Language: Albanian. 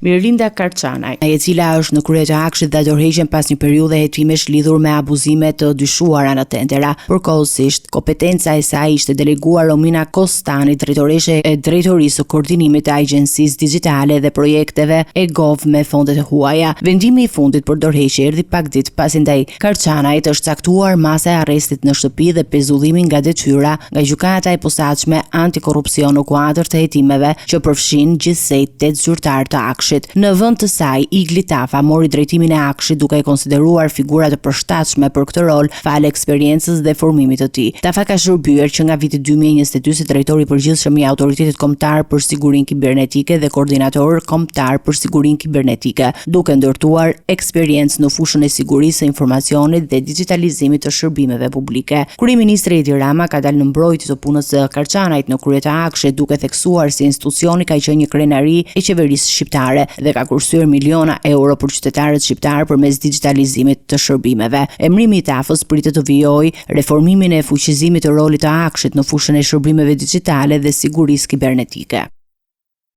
Mirlinda Karçanaj, e cila është në krye të Akshit dhe dorëheqjen pas një periudhe hetimesh lidhur me abuzime të dyshuara në tendera. Përkohësisht, kompetenca e saj ishte deleguar Romina Kostani, drejtoreshe e Drejtorisë së Koordinimit të Agjencisë Digjitale dhe Projekteve e Gov me fondet e huaja. Vendimi i fundit për dorëheqje erdhi pak ditë pasi ndaj Karçanajt është caktuar masa e arrestit në shtëpi dhe pezullimi nga detyra nga gjykata e posaçme antikorrupsion në kuadër të hetimeve që përfshin gjithsej 8 zyrtar të Akshit. Në vend të saj, Igli Tafa mori drejtimin e Akshit duke e konsideruar figura të përshtatshme për këtë rol fal eksperiencës dhe formimit të tij. Tafa ka shërbyer që nga viti 2022 si drejtori i përgjithshëm i Autoritetit Kombëtar për Sigurinë Kibernetike dhe koordinator kombëtar për sigurinë kibernetike, duke ndërtuar eksperiencë në fushën e sigurisë së informacionit dhe digitalizimit të shërbimeve publike. Kryeministri Edi Rama ka dalë në mbrojtje të punës së Karçanajt në krye të Akshit, duke theksuar se institucioni ka qenë një krenari e qeverisë shqiptare dhe ka kursyer miliona euro për qytetarët shqiptar përmes digitalizimit të shërbimeve. Emrimi i Tafës pritet të vijojë reformimin e fuqizimit të rolit të Akshit në fushën e shërbimeve digjitale dhe sigurisë kibernetike.